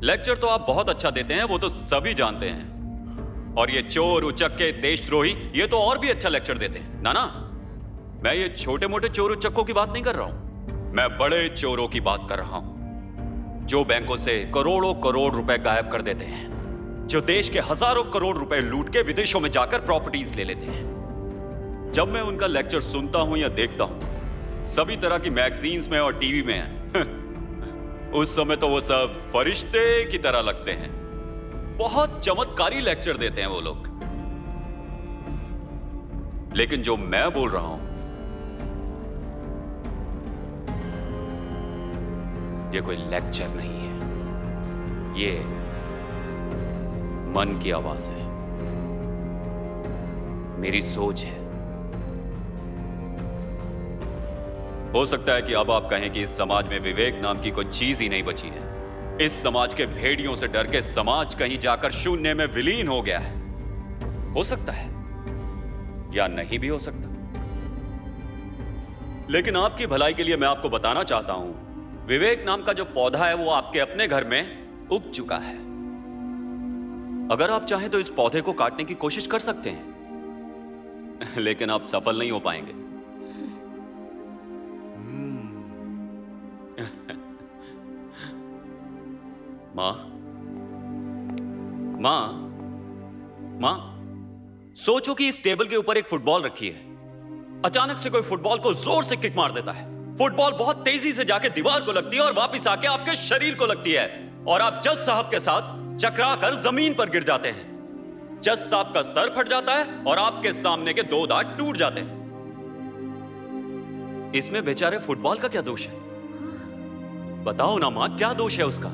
Lecture तो आप बहुत अच्छा देते हैं, वो तो सभी जानते हैं। और ये चोर उचक्के देशद्रोही ये तो और भी अच्छा लेक्चर देते हैं। ना मैं ये छोटे मोटे चोर उचक्कों की बात नहीं कर रहा हूं, मैं बड़े चोरों की बात कर रहा हूं, जो बैंकों से करोड़ों करोड़ रुपए गायब कर देते हैं, जो देश के हजारों करोड़ रुपए लूट के विदेशों में जाकर प्रॉपर्टीज ले लेते हैं। जब मैं उनका लेक्चर सुनता हूं या देखता हूं, सभी तरह की मैगजीन्स में और टीवी में है, उस समय तो वो सब फरिश्ते की तरह लगते हैं। बहुत चमत्कारी लेक्चर देते हैं वो लोग। लेकिन जो मैं बोल रहा हूं, ये कोई लेक्चर नहीं है, ये मन की आवाज है, मेरी सोच है। हो सकता है कि अब आप कहें कि इस समाज में विवेक नाम की कोई चीज ही नहीं बची है। इस समाज के भेड़ियों से डर के समाज कहीं जाकर शून्य में विलीन हो गया है। हो सकता है या नहीं भी हो सकता। लेकिन आपकी भलाई के लिए मैं आपको बताना चाहता हूं, विवेक नाम का जो पौधा है वो आपके अपने घर में उग चुका है। अगर आप चाहें तो इस पौधे को काटने की कोशिश कर सकते हैं, लेकिन आप सफल नहीं हो पाएंगे। मां, मां, मां, सोचो कि इस टेबल के ऊपर एक फुटबॉल रखी है। अचानक से कोई फुटबॉल को जोर से किक मार देता है। फुटबॉल बहुत तेजी से जाके दीवार को लगती है और वापस आके आपके शरीर को लगती है, और आप जज साहब के साथ चकराकर जमीन पर गिर जाते हैं। जज साहब का सर फट जाता है और आपके सामने के 2 दांत टूट जाते हैं। इसमें बेचारे फुटबॉल का क्या दोष है? बताओ ना मां, क्या दोष है उसका?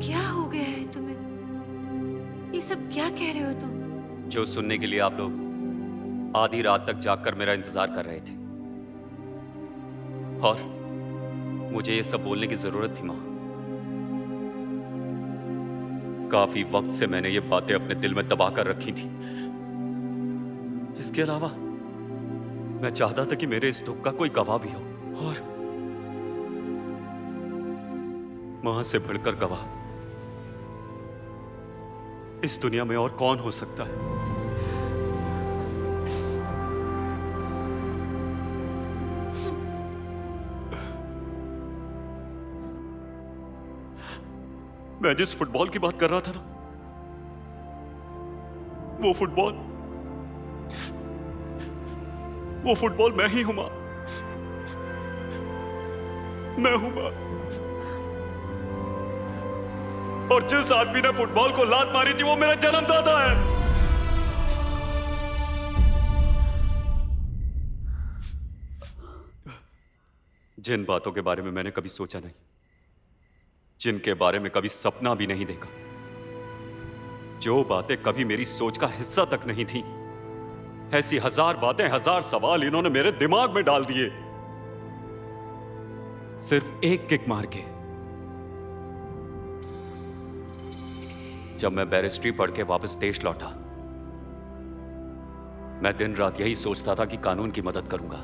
क्या हो गया है तुम्हें? ये सब क्या कह रहे हो तुम? जो सुनने के लिए आप लोग आधी रात तक जागकर मेरा इंतजार कर रहे थे, और मुझे ये सब बोलने की जरूरत थी मां। काफी वक्त से मैंने ये बातें अपने दिल में दबा कर रखी थी। इसके अलावा मैं चाहता था कि मेरे इस दुख का कोई गवाह भी हो, और मां से बढ़कर गवाह इस दुनिया में और कौन हो सकता है? मैं जिस फुटबॉल की बात कर रहा था ना, वो फुटबॉल मैं ही हूं मां। मैं हूं मां। और जिस आदमी ने फुटबॉल को लात मारी थी वो मेरा जन्मदाता है। जिन बातों के बारे में मैंने कभी सोचा नहीं, जिनके बारे में कभी सपना भी नहीं देखा, जो बातें कभी मेरी सोच का हिस्सा तक नहीं थी, ऐसी 1000 बातें, 1000 सवाल इन्होंने मेरे दिमाग में डाल दिए, सिर्फ एक किक मार के। जब मैं बैरिस्ट्री पढ़ के वापस देश लौटा, मैं दिन रात यही सोचता था कि कानून की मदद करूंगा।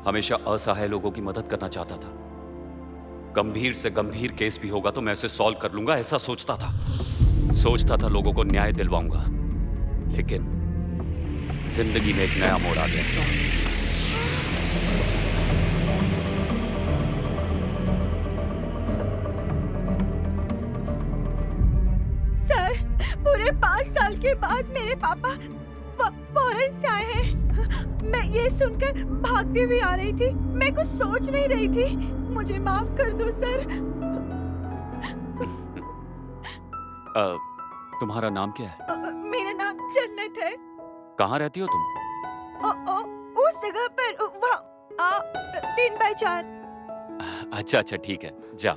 हमेशा असहाय लोगों की मदद करना चाहता था। गंभीर से गंभीर केस भी होगा तो मैं उसे सॉल्व कर लूंगा, ऐसा सोचता था लोगों को न्याय दिलवाऊंगा। लेकिन जिंदगी में एक नया मोड़ आ गया। सर, पूरे 5 साल के बाद मेरे पापा फॉरेन से आए हैं। मैं ये सुनकर भागती हुई आ रही थी। मैं कुछ सोच नहीं रही थी। मुझे माफ कर दो सर। तुम्हारा नाम क्या है? मेरा नाम जन्नत है। कहाँ रहती हो तुम? उस जगह पर, वहाँ 3x4। अच्छा ठीक है, जा।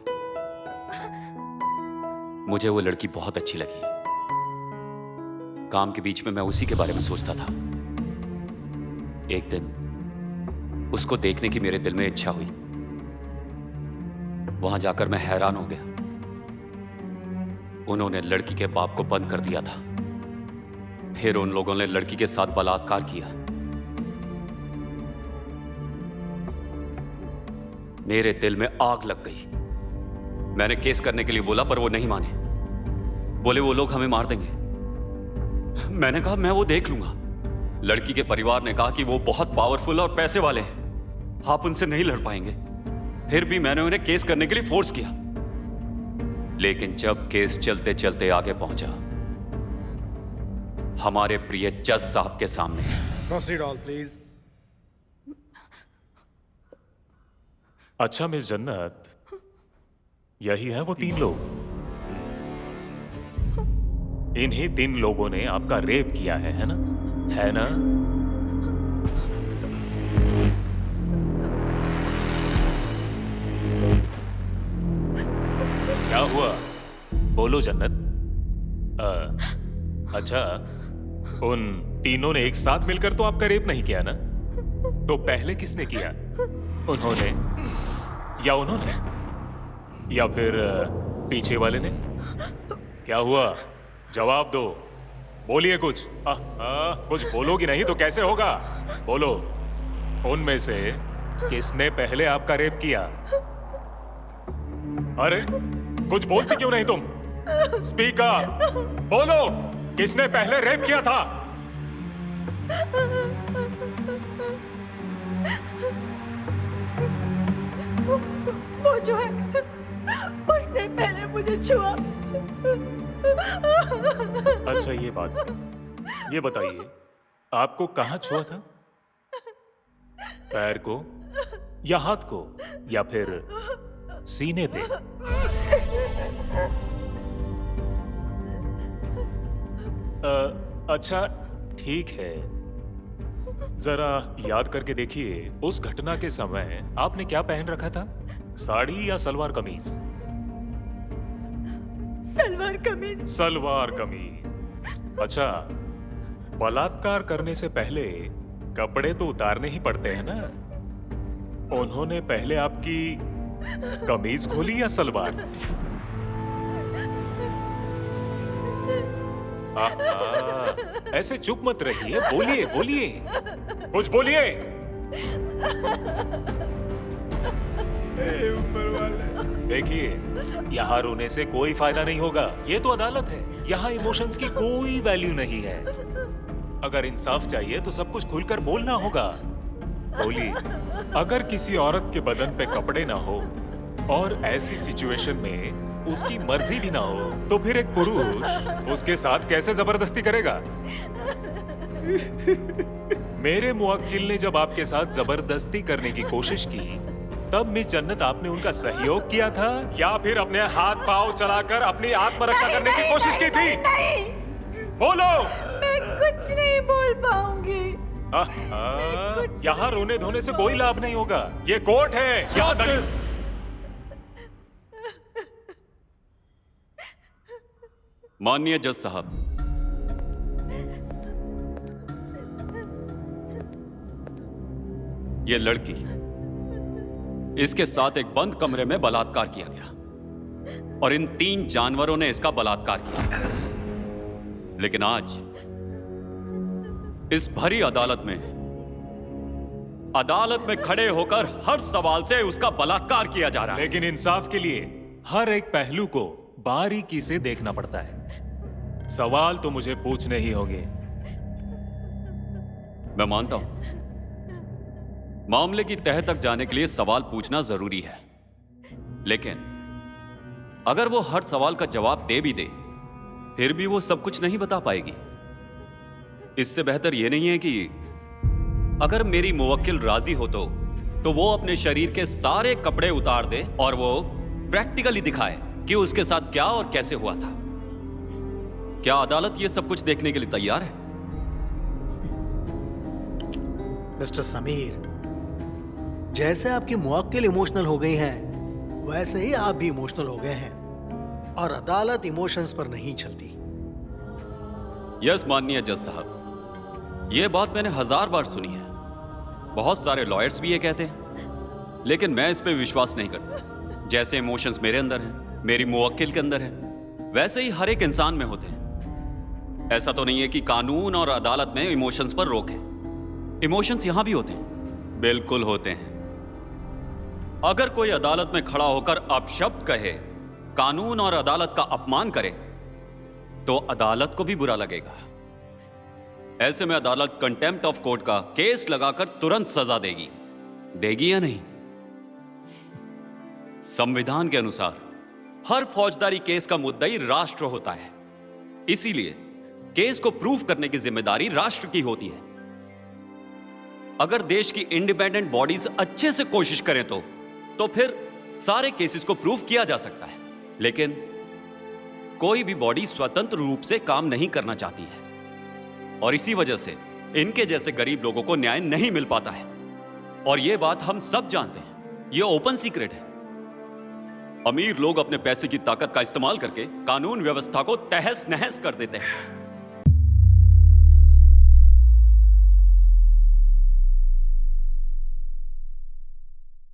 मुझे वो लड़की बहुत अच्छी लगी। काम के बीच में मैं उसी के बारे में सोचता था। एक दिन उसको देखने की मेरे दिल में इच्छा हुई। वहां जाकर मैं हैरान हो गया। उन्होंने लड़की के बाप को बंद कर दिया था। फिर उन लोगों ने लड़की के साथ बलात्कार किया। मेरे दिल में आग लग गई। मैंने केस करने के लिए बोला पर वो नहीं माने। बोले वो लोग हमें मार देंगे। मैंने कहा मैं वो देख लूंगा। लड़की के परिवार ने कहा कि वो बहुत पावरफुल और पैसे वाले हैं, आप उनसे नहीं लड़ पाएंगे। फिर भी मैंने उन्हें केस करने के लिए फोर्स किया। लेकिन जब केस चलते चलते आगे पहुंचा, हमारे प्रिय जज साहब के सामने। Proceed all please. अच्छा मिस जन्नत, यही है वो 3 लोग। इन्हीं 3 लोगों ने आपका रेप किया है ना? है ना? क्या हुआ? बोलो जन्नत। अच्छा, उन तीनों ने एक साथ मिलकर तो आपका रेप नहीं किया ना? तो पहले किसने किया? उन्होंने या उन्होंने या फिर पीछे वाले ने? क्या हुआ? जवाब दो, बोलिए कुछ। कुछ बोलोगी नहीं तो कैसे होगा? बोलो, उनमें से किसने पहले आपका रेप किया? अरे कुछ बोलती क्यों नहीं तुम? स्पीकर, बोलो, किसने पहले रेप किया था? वो जो है उसने पहले मुझे छुआ। अच्छा ये बताइए, आपको कहाँ छुआ था? पैर को या हाथ को या फिर सीने पे? अच्छा ठीक है, जरा याद करके देखिए, उस घटना के समय आपने क्या पहन रखा था? साड़ी या सलवार कमीज? सलवार कमीज। सलवार कमीज। अच्छा, बलात्कार करने से पहले कपड़े तो उतारने ही पड़ते हैं ना? उन्होंने पहले आपकी कमीज खोली या सलवार? ऐसे चुप मत रहिए, बोलिए बोलिए, कुछ बोलिए। देखिए, यहाँ रोने से कोई फायदा नहीं होगा। ये तो अदालत है, यहाँ इमोशंस की कोई वैल्यू नहीं है। अगर इंसाफ चाहिए तो सब कुछ खुलकर बोलना होगा। बोलिए, अगर किसी औरत के बदन पे कपड़े ना हो और ऐसी सिचुएशन में उसकी मर्जी भी ना हो, तो फिर एक पुरुष उसके साथ कैसे जबरदस्ती करेगा? मेरे मुवक्किल ने जब आपके साथ जबरदस्ती करने की कोशिश की, तब मिस जन्नत आपने उनका सहयोग किया था या फिर अपने हाथ पांव चलाकर अपनी आत्मरक्षा करने की कोशिश की थी? नहीं, बोलो। मैं कुछ नहीं बोल पाऊंगी। यहाँ रोने धोने से कोई लाभ नहीं होगा। ये कोर्ट है, याद रखिए। माननीय जज साहब, ये लड़की, इसके साथ एक बंद कमरे में बलात्कार किया गया और इन 3 जानवरों ने इसका बलात्कार किया। लेकिन आज इस भरी अदालत में खड़े होकर हर सवाल से उसका बलात्कार किया जा रहा है। लेकिन इंसाफ के लिए हर एक पहलू को बारीकी से देखना पड़ता है। सवाल तो मुझे पूछने ही होंगे। मैं मानता हूं, मामले की तह तक जाने के लिए सवाल पूछना जरूरी है, लेकिन अगर वो हर सवाल का जवाब दे भी दे, फिर भी वो सब कुछ नहीं बता पाएगी। इससे बेहतर यह नहीं है कि अगर मेरी मुवक्किल राजी हो तो वो अपने शरीर के सारे कपड़े उतार दे और वो प्रैक्टिकली दिखाए कि उसके साथ क्या और कैसे हुआ था। क्या अदालत ये सब कुछ देखने के लिए तैयार है? मिस्टर समीर, जैसे आपकी मुवक्किल इमोशनल हो गई हैं, वैसे ही आप भी इमोशनल हो गए हैं और अदालत इमोशंस पर नहीं चलती। यस माननीय जज साहब, ये बात मैंने 1000 बार सुनी है। बहुत सारे लॉयर्स भी ये कहते हैं, लेकिन मैं इस पे विश्वास नहीं करता। जैसे इमोशंस मेरे अंदर हैं, मेरी मुवक्किल के अंदर है, वैसे ही हर एक इंसान में होते हैं। ऐसा तो नहीं है कि कानून और अदालत में इमोशंस पर रोक है। इमोशंस यहां भी होते हैं, बिल्कुल होते हैं। अगर कोई अदालत में खड़ा होकर अपशब्द कहे कानून और अदालत का अपमान करे तो अदालत को भी बुरा लगेगा। ऐसे में अदालत कंटेम्प्ट ऑफ कोर्ट का केस लगाकर तुरंत सजा देगी। देगी या नहीं? संविधान के अनुसार हर फौजदारी केस का मुद्दई राष्ट्र होता है, इसीलिए केस को प्रूव करने की जिम्मेदारी राष्ट्र की होती है। अगर देश की इंडिपेंडेंट बॉडीज अच्छे से कोशिश करें तो फिर सारे केसेस को प्रूव किया जा सकता है। लेकिन कोई भी बॉडी स्वतंत्र रूप से काम नहीं करना चाहती है और इसी वजह से इनके जैसे गरीब लोगों को न्याय नहीं मिल पाता है। और यह बात हम सब जानते हैं, यह ओपन सीक्रेट है। अमीर लोग अपने पैसे की ताकत का इस्तेमाल करके कानून व्यवस्था को तहस नहस कर देते हैं